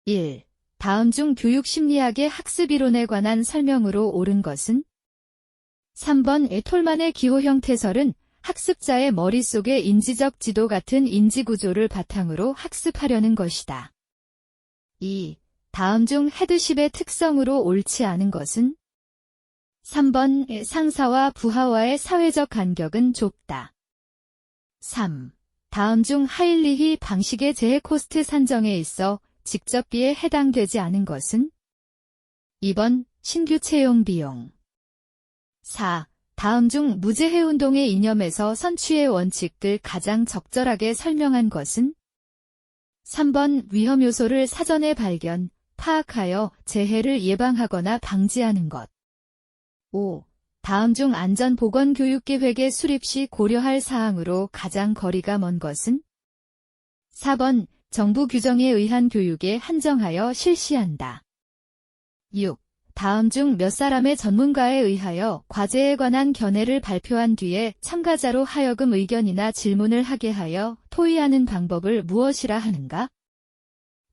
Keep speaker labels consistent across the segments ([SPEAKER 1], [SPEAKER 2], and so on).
[SPEAKER 1] 1. 다음 중 교육심리학의 학습이론에 관한 설명으로 옳은 것은? 3번 톨만의 기호 형태설은 학습자의 머릿속의 인지적 지도 같은 인지구조를 바탕으로 학습하려는 것이다. 2. 다음 중 헤드십의 특성으로 옳지 않은 것은? 3번 상사와 부하와의 사회적 간격은 좁다. 3. 다음 중 하일리히 방식의 재해 코스트 산정에 있어 직접비에 해당되지 않은 것은? 2번 신규 채용 비용. 4. 다음 중 무제해 운동의 이념에서 선취의 원칙을 가장 적절하게 설명한 것은? 3번 위험 요소를 사전에 발견, 파악하여 재해를 예방하거나 방지하는 것. 5. 다음 중 안전보건교육계획의 수립 시 고려할 사항으로 가장 거리가 먼 것은? 4번 정부 규정에 의한 교육에 한정하여 실시한다. 6. 다음 중 몇 사람의 전문가에 의하여 과제에 관한 견해를 발표한 뒤에 참가자로 하여금 의견이나 질문을 하게 하여 토의하는 방법을 무엇이라 하는가?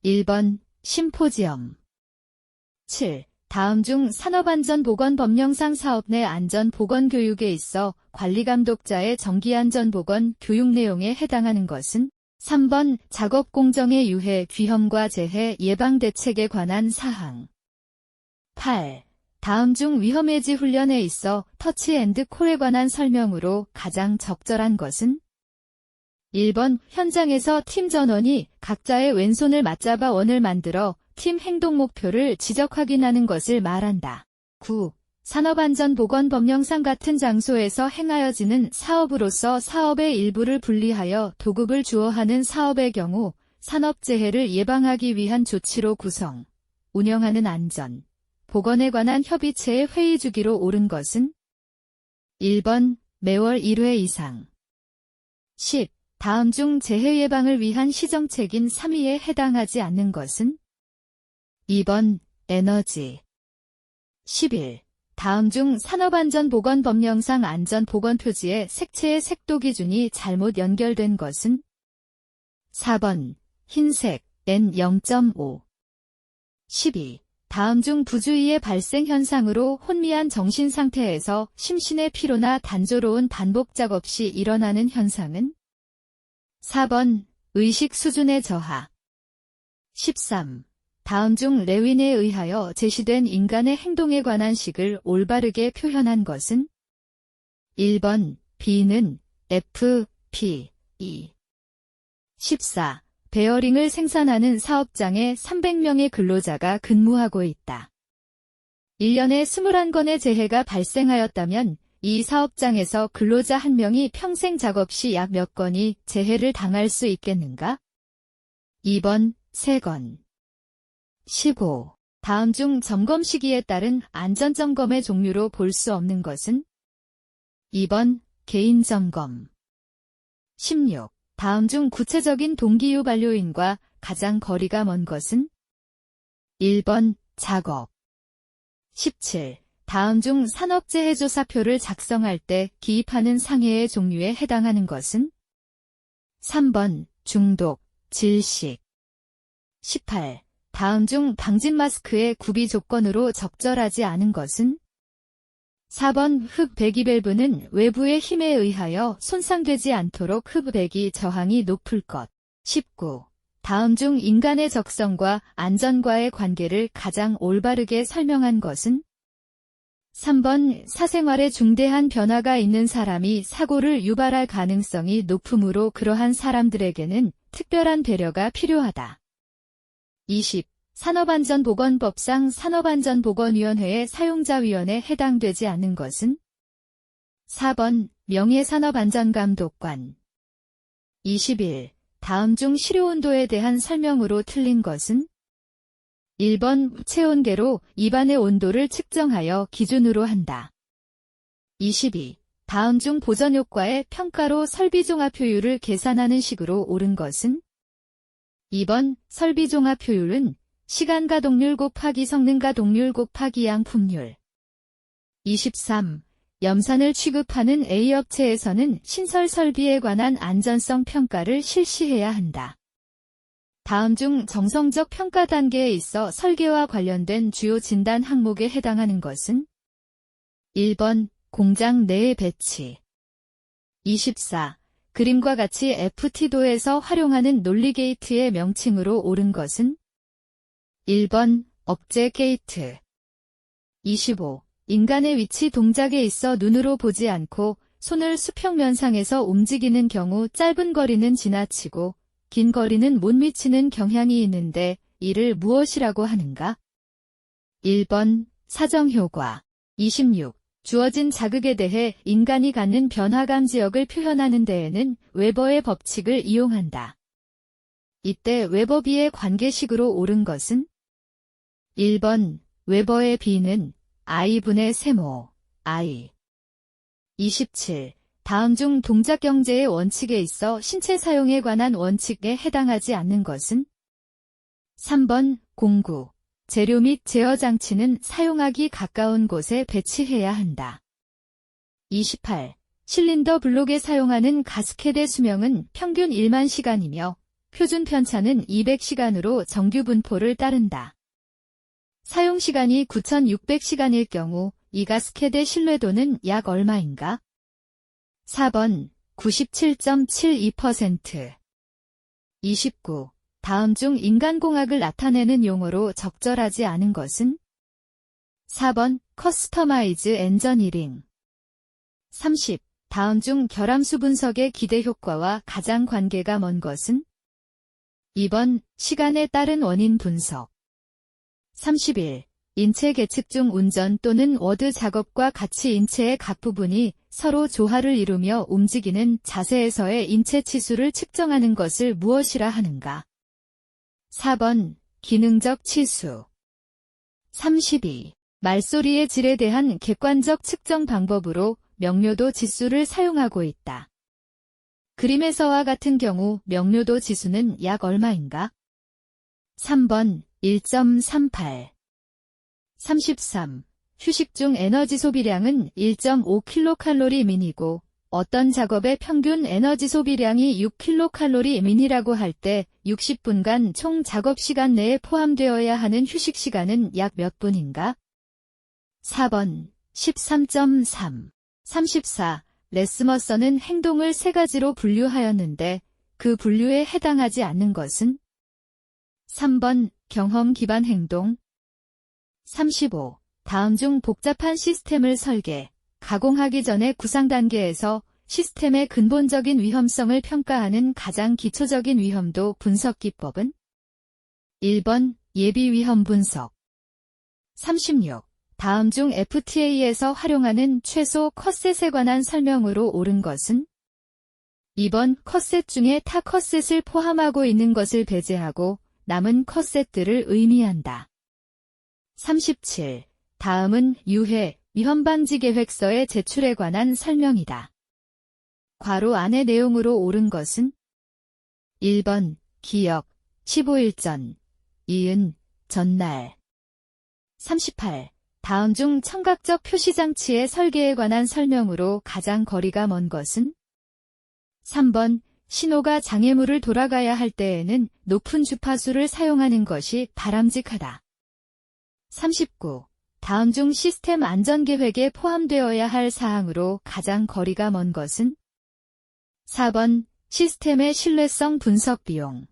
[SPEAKER 1] 1번 심포지엄. 7. 다음 중 산업안전보건법령상 사업 내 안전보건교육에 있어 관리감독자의 정기안전보건 교육 내용에 해당하는 것은? 3번 작업 공정의 유해, 위험과 재해 예방 대책에 관한 사항. 8. 다음 중 위험해지 훈련에 있어 터치 앤드 콜에 관한 설명으로 가장 적절한 것은? 1번 현장에서 팀 전원이 각자의 왼손을 맞잡아 원을 만들어 팀 행동 목표를 지적 확인하는 것을 말한다. 9. 산업안전보건법령상 같은 장소에서 행하여지는 사업으로서 사업의 일부를 분리하여 도급을 주어 하는 사업의 경우 산업재해를 예방하기 위한 조치로 구성, 운영하는 안전, 보건에 관한 협의체의 회의 주기로 옳은 것은? 1번 매월 1회 이상. 10. 다음 중 재해 예방을 위한 시정책인 3위에 해당하지 않는 것은? 2번 에너지. 11. 다음 중 산업안전보건법령상 안전보건표지에 색채의 색도 기준이 잘못 연결된 것은? 4번 흰색 N0.5. 12. 다음 중 부주의의 발생 현상으로 혼미한 정신상태에서 심신의 피로나 단조로운 반복 작업 시 일어나는 현상은? 4번 의식 수준의 저하. 13. 다음 중 레윈에 의하여 제시된 인간의 행동에 관한 식을 올바르게 표현한 것은? 1번 B는 F, P, E. 14. 베어링을 생산하는 사업장에 300명의 근로자가 근무하고 있다. 1년에 21건의 재해가 발생하였다면 이 사업장에서 근로자 1명이 평생 작업 시 약 몇 건이 재해를 당할 수 있겠는가? 2번 3건. 15. 다음 중 점검 시기에 따른 안전점검의 종류로 볼 수 없는 것은? 2번 개인점검. 16. 다음 중 구체적인 동기유발요인과 가장 거리가 먼 것은? 1번 작업. 17. 다음 중 산업재해조사표를 작성할 때 기입하는 상해의 종류에 해당하는 것은? 3번 중독, 질식. 18. 다음 중 방진 마스크의 구비 조건으로 적절하지 않은 것은? 4번 흡배기 밸브는 외부의 힘에 의하여 손상되지 않도록 흡배기 저항이 높을 것. 19. 다음 중 인간의 적성과 안전과의 관계를 가장 올바르게 설명한 것은? 3번 사생활에 중대한 변화가 있는 사람이 사고를 유발할 가능성이 높으므로 그러한 사람들에게는 특별한 배려가 필요하다. 20. 산업안전보건법상 산업안전보건위원회의 사용자위원회에 해당되지 않는 것은? 4번 명예산업안전감독관. 21. 다음 중 실효온도에 대한 설명으로 틀린 것은? 1번 체온계로 입안의 온도를 측정하여 기준으로 한다. 22. 다음 중 보전효과의 평가로 설비종합효율을 계산하는 식으로 옳은 것은? 2번 설비종합효율은 시간 가동률 곱하기 성능 가동률 곱하기 양품률. 23. 염산을 취급하는 A업체에서는 신설 설비에 관한 안전성 평가를 실시해야 한다. 다음 중 정성적 평가 단계에 있어 설계와 관련된 주요 진단 항목에 해당하는 것은 1번 공장 내의 배치 24. 그림과 같이 FT도에서 활용하는 논리 게이트의 명칭으로 옳은 것은 1번 억제 게이트 25. 인간의 위치 동작에 있어 눈으로 보지 않고 손을 수평면상에서 움직이는 경우 짧은 거리는 지나치고 긴 거리는 못 미치는 경향이 있는데 이를 무엇이라고 하는가? 1번 사정효과 26. 주어진 자극에 대해 인간이 갖는 변화감 지역을 표현하는 데에는 웨버의 법칙을 이용한다. 이때 웨버 비의 관계식으로 옳은 것은 1번 웨버의 B는 I분의 세모 I 27. 다음 중 동작 경제의 원칙에 있어 신체 사용에 관한 원칙에 해당하지 않는 것은 3번 공구. 재료 및 제어 장치는 사용하기 가까운 곳에 배치해야 한다. 28. 실린더 블록에 사용하는 가스켓의 수명은 평균 1만 시간이며 표준 편차는 200시간으로 정규 분포를 따른다. 사용 시간이 9,600시간일 경우 이 가스켓의 신뢰도는 약 얼마인가? 4번 97.72%. 29. 다음 중 인간공학을 나타내는 용어로 적절하지 않은 것은 4번 커스터마이즈 엔저니링. 30. 다음 중 결함수 분석의 기대 효과와 가장 관계가 먼 것은 2번 시간에 따른 원인 분석. 31. 인체 계측 중 운전 또는 워드 작업과 같이 인체의 각 부분이 서로 조화를 이루며 움직이는 자세에서의 인체 치수를 측정하는 것을 무엇이라 하는가? 4번 기능적 치수. 32. 말소리의 질에 대한 객관적 측정 방법으로 명료도 지수를 사용하고 있다. 그림에서와 같은 경우 명료도 지수는 약 얼마인가? 3번 1.38. 33. 휴식 중 에너지 소비량은 1.5kcal 민이고 어떤 작업의 평균 에너지 소비량이 6kcal 민이라고 할 때 60분간 총 작업 시간 내에 포함되어야 하는 휴식 시간은 약 몇 분인가? 4번 13.3. 34. 레스머서는 행동을 세 가지로 분류하였는데 그 분류에 해당하지 않는 것은 3번 경험 기반 행동. 35. 다음 중 복잡한 시스템을 설계, 가공하기 전에 구상 단계에서 시스템의 근본적인 위험성을 평가하는 가장 기초적인 위험도 분석 기법은 1번 예비 위험 분석. 36. 다음 중 FTA에서 활용하는 최소 컷셋에 관한 설명으로 옳은 것은 2번 컷셋 중에 타 컷셋을 포함하고 있는 것을 배제하고 남은 컷셋들을 의미한다. 37. 다음은 유해, 위험방지 계획서의 제출에 관한 설명이다. 괄호 안의 내용으로 옳은 것은 1번 기억, 15일 전, 이은, 전날. 38. 다음 중 청각적 표시장치의 설계에 관한 설명으로 가장 거리가 먼 것은 3번 신호가 장애물을 돌아가야 할 때에는 높은 주파수를 사용하는 것이 바람직하다. 39. 다음 중 시스템 안전계획에 포함되어야 할 사항으로 가장 거리가 먼 것은 4번 시스템의 신뢰성 분석 비용.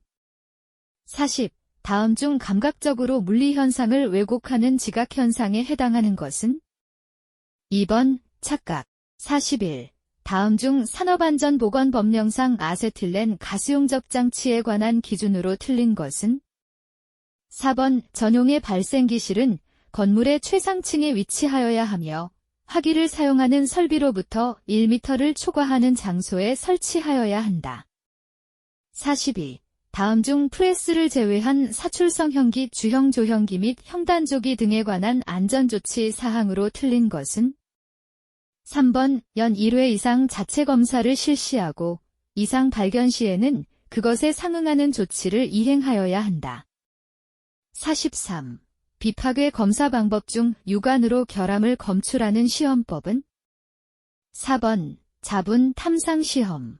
[SPEAKER 1] 40. 다음 중 감각적으로 물리현상을 왜곡하는 지각현상에 해당하는 것은 2번 착각. 41. 다음 중 산업안전보건법령상 아세틸렌 가스용접 장치에 관한 기준으로 틀린 것은 4번 전용의 발생기실은 건물의 최상층에 위치하여야 하며 화기를 사용하는 설비로부터 1m를 초과하는 장소에 설치하여야 한다. 42. 다음 중 프레스를 제외한 사출성 형기, 주형 조형기 및 형단조기 등에 관한 안전조치 사항으로 틀린 것은 3번 연 1회 이상 자체 검사를 실시하고 이상 발견 시에는 그것에 상응하는 조치를 이행하여야 한다. 43. 비파괴 검사 방법 중 육안으로 결함을 검출하는 시험법은 4번 자분 탐상 시험.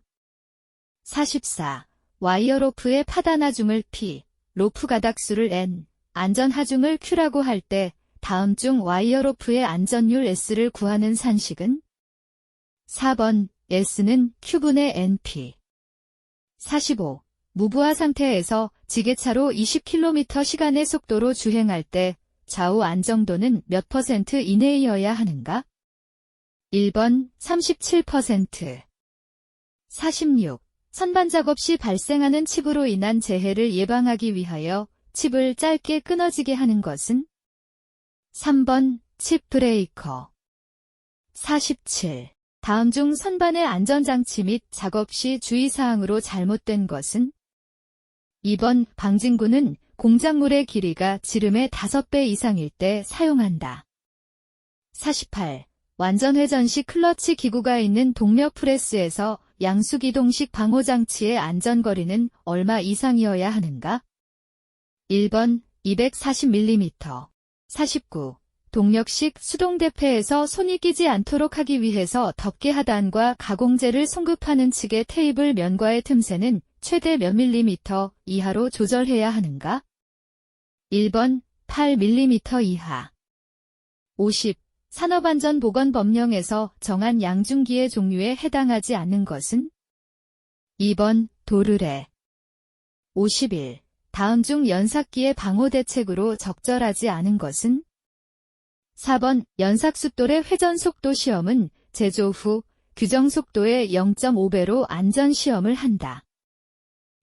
[SPEAKER 1] 44. 와이어 로프의 파단 하중을 P, 로프 가닥수를 N, 안전 하중을 Q라고 할 때 다음 중 와이어 로프의 안전율 S를 구하는 산식은? 4번 S는 Q분의 NP. 45. 무부하 상태에서 지게차로 20km 시간의 속도로 주행할 때 좌우 안정도는 몇 % 이내이어야 하는가? 1번 37%. 46. 선반 작업 시 발생하는 칩으로 인한 재해를 예방하기 위하여 칩을 짧게 끊어지게 하는 것은? 3번 칩 브레이커. 47. 다음 중 선반의 안전장치 및 작업 시 주의사항으로 잘못된 것은? 2번 방진구는 공작물의 길이가 지름의 5배 이상일 때 사용한다. 48. 완전 회전 시 클러치 기구가 있는 동력 프레스에서 양수기동식 방호장치의 안전거리는 얼마 이상이어야 하는가? 1번 240mm. 49. 동력식 수동대패에서 손이 끼지 않도록 하기 위해서 덮개 하단과 가공재를 송급하는 측의 테이블 면과의 틈새는 최대 몇 밀리미터 이하로 조절해야 하는가? 1번 8mm 이하. 50. 산업안전보건법령에서 정한 양중기의 종류에 해당하지 않는 것은? 2번 도르래. 51. 다음 중 연삭기의 방호대책으로 적절하지 않은 것은? 4번 연삭숫돌의 회전속도 시험은 제조 후 규정속도의 0.5배로 안전시험을 한다.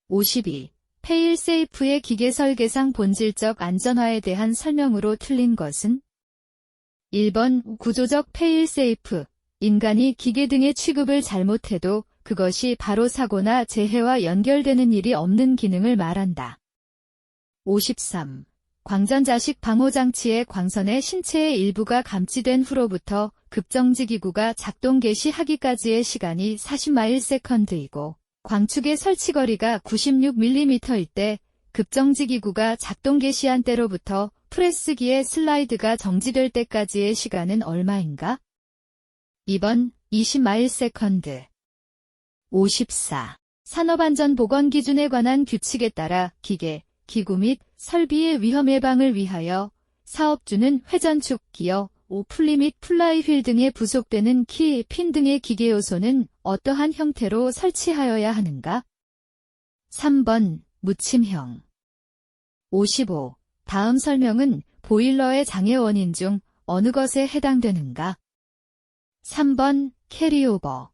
[SPEAKER 1] 52. 페일세이프의 기계 설계상 본질적 안전화에 대한 설명으로 틀린 것은? 1번 구조적 페일세이프. 인간이 기계 등의 취급을 잘못해도 그것이 바로 사고나 재해와 연결되는 일이 없는 기능을 말한다. 53. 광전자식 방호장치의 광선의 신체의 일부가 감지된 후로부터 급정지기구가 작동 개시하기까지의 시간이 40마일세컨드이고 광축의 설치거리가 96mm일 때 급정지기구가 작동 개시한 때로부터 프레스기의 슬라이드가 정지될 때까지의 시간은 얼마인가? 2번 20마일세컨드. 54. 산업안전보건기준에 관한 규칙에 따라 기계, 기구 및 설비의 위험 예방을 위하여 사업주는 회전축, 기어, 오플리 및 플라이휠 등에 부속되는 키, 핀 등의 기계 요소는 어떠한 형태로 설치하여야 하는가? 3번 무침형. 55. 다음 설명은 보일러의 장애 원인 중 어느 것에 해당되는가? 3번 캐리오버.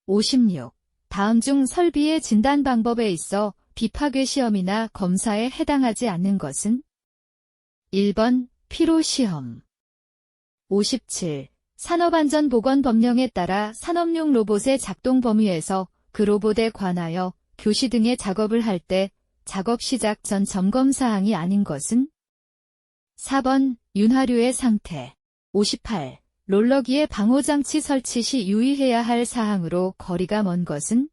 [SPEAKER 1] 56. 다음 중 설비의 진단 방법에 있어 비파괴 시험이나 검사에 해당하지 않는 것은? 1번 피로 시험. 57. 산업안전보건법령에 따라 산업용 로봇의 작동 범위에서 그 로봇에 관하여 교시 등의 작업을 할 때 작업 시작 전 점검 사항이 아닌 것은? 4번 윤활유의 상태. 58. 롤러기의 방호장치 설치 시 유의해야 할 사항으로 거리가 먼 것은?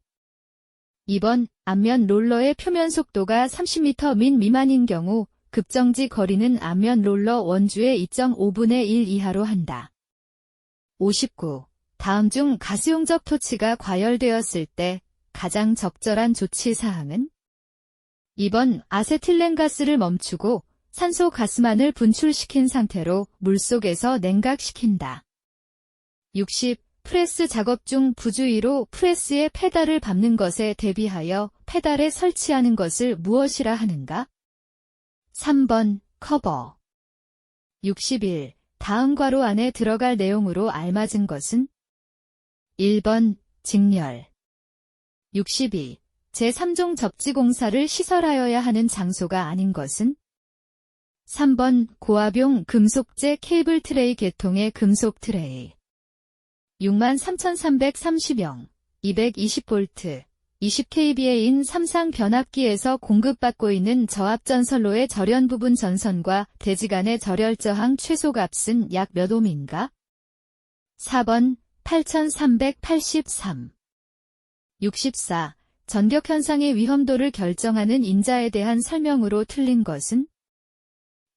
[SPEAKER 1] 2번 앞면 롤러의 표면 속도가 30m 민 미만인 경우 급정지 거리는 앞면 롤러 원주의 2.5분의 1 이하로 한다. 59. 다음 중 가스용접 토치가 과열되었을 때 가장 적절한 조치 사항은? 2번 아세틸렌가스를 멈추고 산소 가스만을 분출시킨 상태로 물속에서 냉각시킨다. 60. 프레스 작업 중 부주의로 프레스의 페달을 밟는 것에 대비하여 페달에 설치하는 것을 무엇이라 하는가? 3번 커버. 61. 다음 괄호 안에 들어갈 내용으로 알맞은 것은? 1번 직렬. 62. 제3종 접지공사를 시설하여야 하는 장소가 아닌 것은? 3번 고압용 금속재 케이블 트레이 계통의 금속 트레이. 63330영, 220V, 20kVA인 삼상 변압기에서 공급받고 있는 저압전선로의 절연 부분 전선과 대지 간의 절열 저항 최소값은 약 몇 옴인가? 4번 8383. 64. 전격 현상의 위험도를 결정하는 인자에 대한 설명으로 틀린 것은?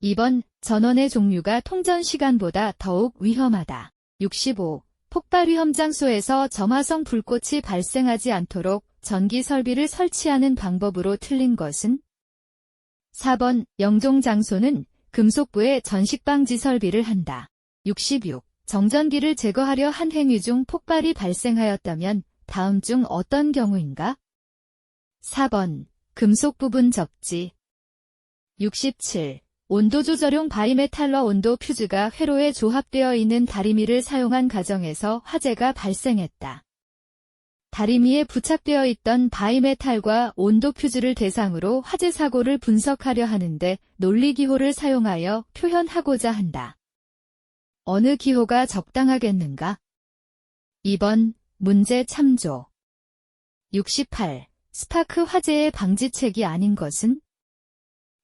[SPEAKER 1] 2번 전원의 종류가 통전 시간보다 더욱 위험하다. 65. 폭발 위험 장소에서 점화성 불꽃이 발생하지 않도록 전기 설비를 설치하는 방법으로 틀린 것은? 4번 영종 장소는 금속부에 전식방지 설비를 한다. 66. 정전기를 제거하려 한 행위 중 폭발이 발생하였다면 다음 중 어떤 경우인가? 4번 금속 부분 접지. 67. 온도 조절용 바이메탈러 온도 퓨즈가 회로에 조합되어 있는 다리미를 사용한 가정에서 화재가 발생했다. 다리미에 부착되어 있던 바이메탈과 온도 퓨즈를 대상으로 화재 사고를 분석하려 하는데 논리기호를 사용하여 표현하고자 한다. 어느 기호가 적당하겠는가? 2번 문제 참조. 68. 스파크 화재의 방지책이 아닌 것은?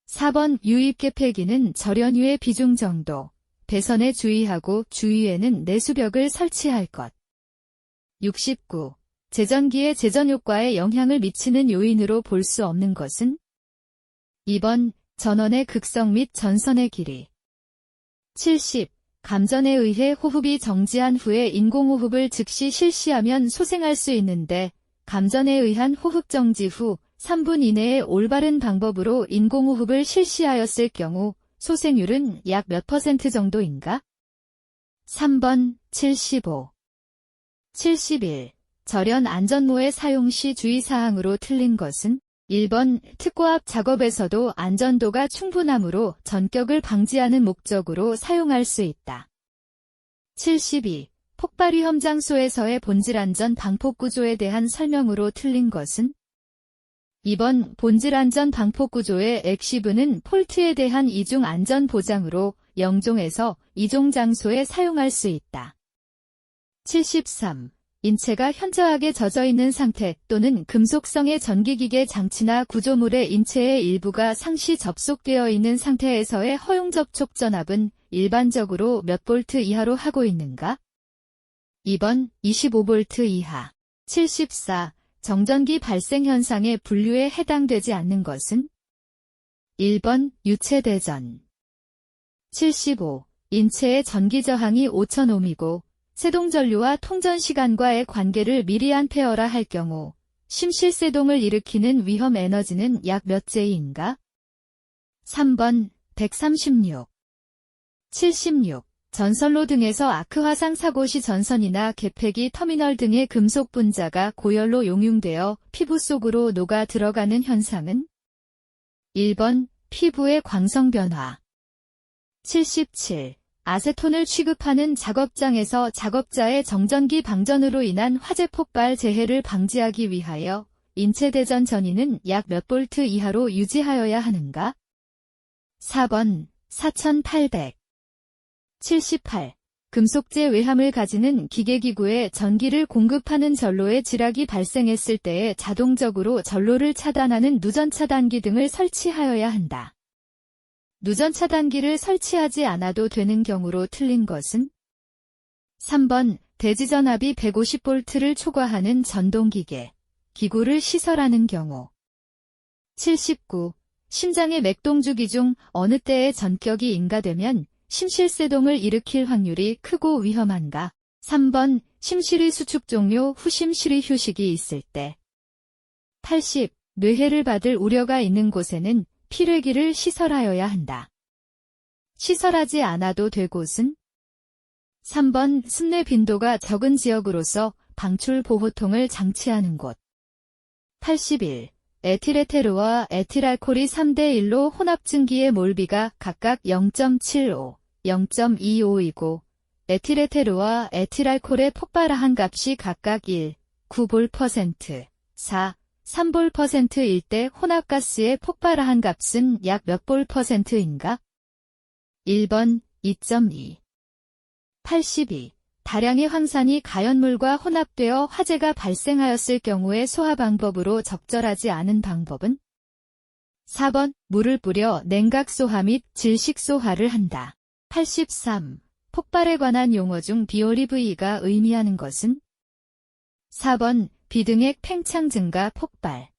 [SPEAKER 1] 4번 유입계 폐기는 절연유의 비중 정도, 배선에 주의하고 주위에는 내수벽을 설치할 것. 69. 제전기의 제전 효과에 영향을 미치는 요인으로 볼 수 없는 것은? 2번 전원의 극성 및 전선의 길이. 70. 감전에 의해 호흡이 정지한 후에 인공호흡을 즉시 실시하면 소생할 수 있는데 감전에 의한 호흡 정지 후 3분 이내에 올바른 방법으로 인공호흡을 실시하였을 경우 소생률은 약 몇 % 정도인가? 3번 75. 71. 절연 안전모의 사용 시 주의사항으로 틀린 것은? 1번 특고압 작업에서도 안전도가 충분하므로 전격을 방지하는 목적으로 사용할 수 있다. 72. 폭발 위험 장소에서의 본질 안전 방폭 구조에 대한 설명으로 틀린 것은? 2번 본질 안전 방폭 구조의 엑시브는 폴트에 대한 이중 안전 보장으로 영종에서 이종 장소에 사용할 수 있다. 73. 인체가 현저하게 젖어 있는 상태 또는 금속성의 전기기계 장치나 구조물의 인체의 일부가 상시 접속되어 있는 상태에서의 허용 접촉 전압은 일반적으로 몇 볼트 이하로 하고 있는가? 2번 25V 이하. 74. 정전기 발생 현상의 분류에 해당되지 않는 것은? 1번 유체대전. 75. 인체의 전기 저항이 5000옴이고 세동전류와 통전시간과의 관계를 미리암페어라 할 경우 심실세동을 일으키는 위험 에너지는 약 몇 J인가? 3번 136. 76. 전선로 등에서 아크 화상 사고 시 전선이나 개폐기 터미널 등의 금속 분자가 고열로 용융되어 피부 속으로 녹아 들어가는 현상은? 1번 피부의 광성 변화. 77. 아세톤을 취급하는 작업장에서 작업자의 정전기 방전으로 인한 화재 폭발 재해를 방지하기 위하여 인체 대전 전위는 약 몇 볼트 이하로 유지하여야 하는가? 4번 4800. 78. 금속재 외함을 가지는 기계기구에 전기를 공급하는 전로에 지락이 발생했을 때에 자동적으로 전로를 차단하는 누전차단기 등을 설치하여야 한다. 누전차단기를 설치하지 않아도 되는 경우로 틀린 것은? 3번 대지전압이 150V를 초과하는 전동기계, 기구를 시설하는 경우. 79. 심장의 맥동주기 중 어느 때에 전격이 인가되면 심실세동을 일으킬 확률이 크고 위험한가? 3번 심실의 수축 종료 후 심실의 휴식이 있을 때. 80. 뇌해를 받을 우려가 있는 곳에는 필회기를 시설하여야 한다. 시설하지 않아도 될 곳은? 3번 습내 빈도가 적은 지역으로서 방출 보호통을 장치하는 곳. 81. 에틸에테르와 에틸알코올이 3대1로 혼합증기의 몰비가 각각 0.75, 0.25이고 에틸에테르와 에틸알코올의 폭발한 값이 각각 1, 9볼%, 4, 3볼%일 때 혼합가스의 폭발한 값은 약 몇 볼%인가? 1번 2.2. 82. 다량의 황산이 가연물과 혼합되어 화재가 발생하였을 경우의 소화 방법으로 적절하지 않은 방법은? 4번 물을 뿌려 냉각 소화 및 질식 소화를 한다. 83. 폭발에 관한 용어 중 BOLVE가 의미하는 것은? 4번 비등액 팽창 증가 폭발.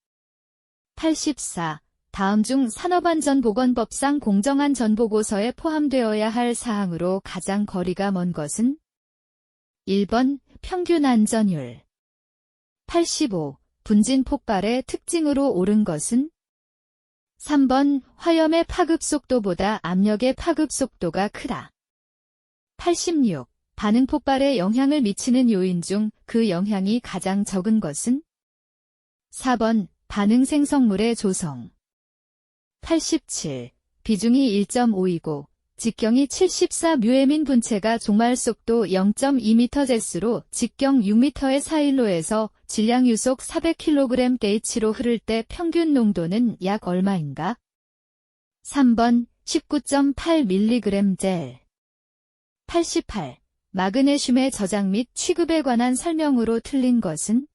[SPEAKER 1] 84. 다음 중 산업안전보건법상 공정안전보고서에 포함되어야 할 사항으로 가장 거리가 먼 것은? 1번 평균 안전율. 85. 분진 폭발의 특징으로 옳은 것은? 3번 화염의 파급 속도보다 압력의 파급 속도가 크다. 86. 반응 폭발에 영향을 미치는 요인 중 그 영향이 가장 적은 것은? 4번 반응 생성물의 조성. 87. 비중이 1.5이고 직경이 74μm인 분체가 종말 속도 0.2ms로 직경 6m의 4일로에서 질량 유속 400kg/h로 흐를 때 평균 농도는 약 얼마인가? 3번 19.8mg/젤. 88. 마그네슘의 저장 및 취급에 관한 설명으로 틀린 것은?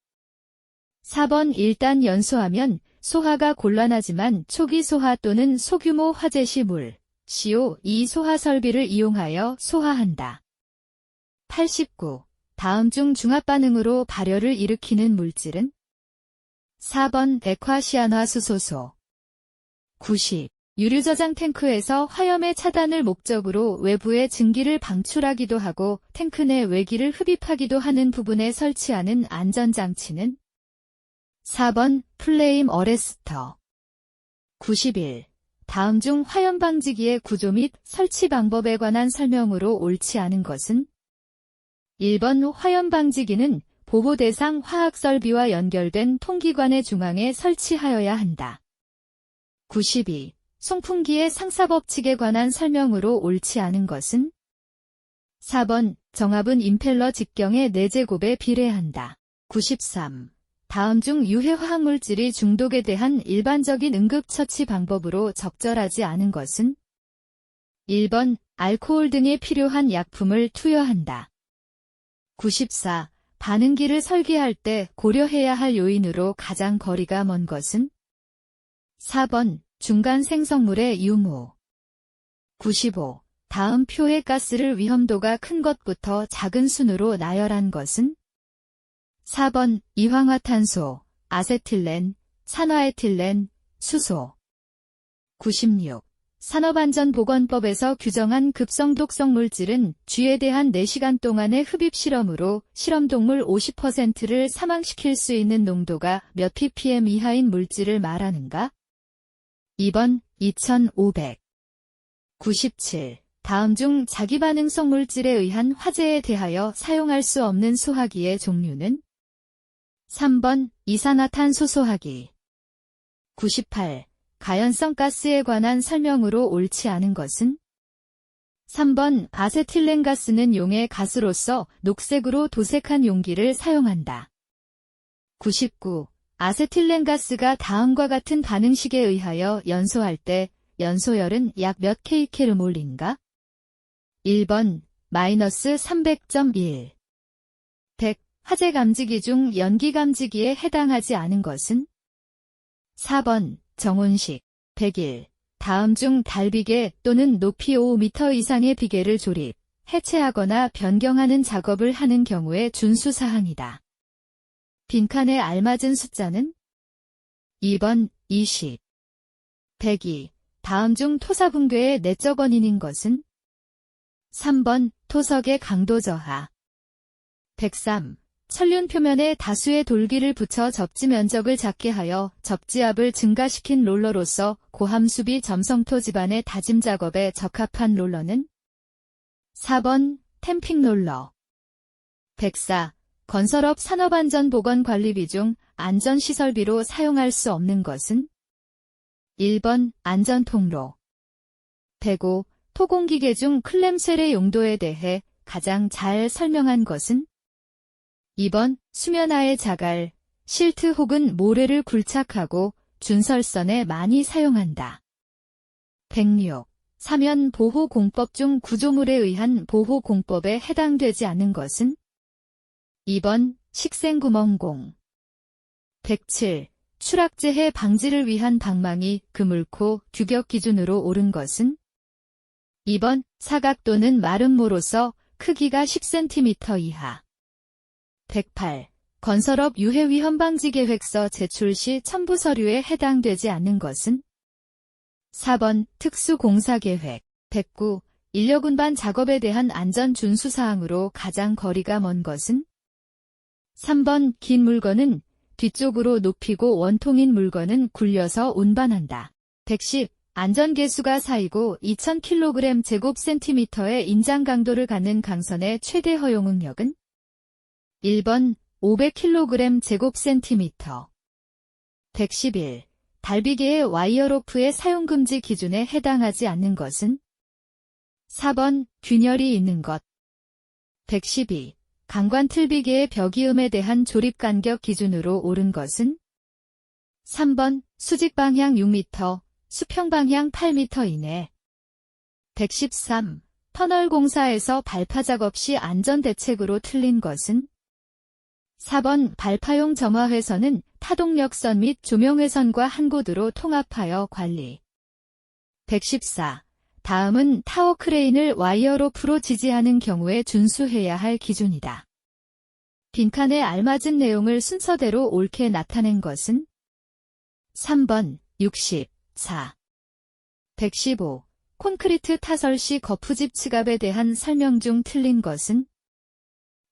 [SPEAKER 1] 4번 일단 연소하면 소화가 곤란하지만 초기 소화 또는 소규모 화재 시 물, CO2 소화 설비를 이용하여 소화한다. 89. 다음 중 중합 반응으로 발열을 일으키는 물질은? 4번 액화시안화수소소. 90. 유류 저장 탱크에서 화염의 차단을 목적으로 외부의 증기를 방출하기도 하고 탱크 내 외기를 흡입하기도 하는 부분에 설치하는 안전장치는? 4번 플레임 어레스터. 91. 다음 중 화염 방지기의 구조 및 설치 방법에 관한 설명으로 옳지 않은 것은? 1번 화염 방지기는 보호 대상 화학 설비와 연결된 통기관의 중앙에 설치하여야 한다. 92. 송풍기의 상사법칙에 관한 설명으로 옳지 않은 것은? 4번 정압은 임펠러 직경의 4제곱에 비례한다. 93. 다음 중 유해 화학물질이 중독에 대한 일반적인 응급처치 방법으로 적절하지 않은 것은? 1번 알코올 등에 필요한 약품을 투여한다. 94. 반응기를 설계할 때 고려해야 할 요인으로 가장 거리가 먼 것은? 4번 중간 생성물의 유무. 95. 다음 표의 가스를 위험도가 큰 것부터 작은 순으로 나열한 것은? 4번 이황화탄소, 아세틸렌, 산화에틸렌, 수소. 96. 산업안전보건법에서 규정한 급성독성 물질은 쥐에 대한 4시간 동안의 흡입 실험으로 실험동물 50%를 사망시킬 수 있는 농도가 몇 ppm 이하인 물질을 말하는가? 2번 2500. 97. 다음 중 자기반응성 물질에 의한 화재에 대하여 사용할 수 없는 소화기의 종류는? 3번 이산화탄소 소화기. 98. 가연성 가스에 관한 설명으로 옳지 않은 것은? 3번 아세틸렌 가스는 용의 가스로서 녹색으로 도색한 용기를 사용한다. 99. 아세틸렌 가스가 다음과 같은 반응식에 의하여 연소할 때 연소열은 약 몇 kcal/몰인가? 1번 마이너스 300.1. 100. 화재 감지기 중 연기 감지기에 해당하지 않은 것은? 4번 정온식. 101. 다음 중 달비계 또는 높이 5m 이상의 비계를 조립, 해체하거나 변경하는 작업을 하는 경우의 준수사항이다. 빈칸에 알맞은 숫자는? 2번 20. 102. 다음 중 토사 붕괴의 내적 원인인 것은? 3번 토석의 강도 저하. 103. 천륜 표면에 다수의 돌기를 붙여 접지 면적을 작게 하여 접지압을 증가시킨 롤러로서 고함수비 점성토 집안의 다짐 작업에 적합한 롤러는? 4번 템핑 롤러. 104. 건설업 산업안전보건관리비 중 안전시설비로 사용할 수 없는 것은? 1번 안전통로. 105. 토공기계 중 클램쉘의 용도에 대해 가장 잘 설명한 것은? 2번 수면하에 자갈, 실트 혹은 모래를 굴착하고 준설선에 많이 사용한다. 106. 사면 보호공법 중 구조물에 의한 보호공법에 해당되지 않는 것은? 2번 식생구멍공. 107. 추락재해 방지를 위한 방망이, 그물코, 규격 기준으로 옳은 것은? 2번 사각 또는 마름모로서 크기가 10cm 이하. 108. 건설업 유해위험 방지 계획서 제출 시 첨부 서류에 해당되지 않는 것은? 4번 특수공사계획. 109. 인력 운반 작업에 대한 안전 준수사항으로 가장 거리가 먼 것은? 3번 긴 물건은 뒤쪽으로 높이고 원통인 물건은 굴려서 운반한다. 110. 안전계수가 4이고 2000kg 제곱센티미터의 인장 강도를 갖는 강선의 최대 허용 응력은 1번 500kg 제곱센티미터. 111. 달비계의 와이어로프의 사용금지 기준에 해당하지 않는 것은 4번 균열이 있는 것. 112. 강관틀비계의 벽이음에 대한 조립간격 기준으로 옳은 것은 3번 수직방향 6m, 수평방향 8m 이내. 113. 터널 공사에서 발파 작업 시 안전대책으로 틀린 것은 4번 발파용 점화회선은 타동역선 및 조명회선과 한 곳으로 통합하여 관리. 114. 다음은 타워 크레인을 와이어로프로 지지하는 경우에 준수해야 할 기준이다. 빈칸에 알맞은 내용을 순서대로 옳게 나타낸 것은 3번 64. 115. 콘크리트 타설 시 거푸집 치갑에 대한 설명 중 틀린 것은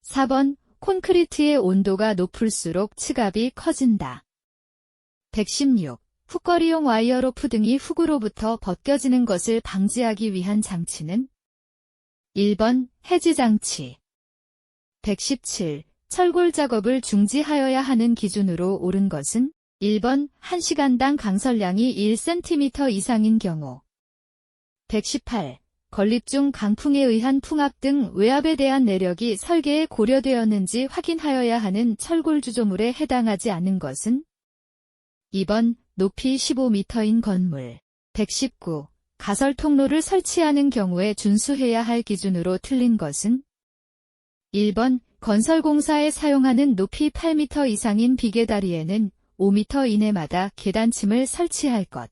[SPEAKER 1] 4번 콘크리트의 온도가 높을수록 치갑이 커진다. 116. 훅거리용 와이어로프 등이 훅으로부터 벗겨지는 것을 방지하기 위한 장치는 1번 해지장치. 117. 철골 작업을 중지하여야 하는 기준으로 옳은 것은 1번 1시간당 강설량이 1cm 이상인 경우. 118. 건립 중 강풍에 의한 풍압 등 외압에 대한 내력이 설계에 고려되었는지 확인하여야 하는 철골 주조물에 해당하지 않는 것은 2번 높이 15m인 건물. 119. 가설 통로를 설치하는 경우에 준수해야 할 기준으로 틀린 것은 1번 건설공사에 사용하는 높이 8m 이상인 비계다리에는 5m 이내마다 계단침을 설치할 것.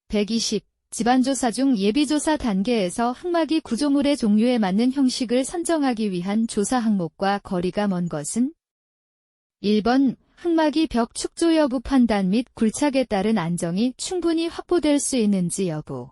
[SPEAKER 1] 120. 집안조사 중 예비조사 단계에서 흙막이 구조물의 종류에 맞는 형식을 선정하기 위한 조사 항목과 거리가 먼 것은 1번 흙막이 벽 축조 여부 판단 및 굴착에 따른 안정이 충분히 확보될 수 있는지 여부.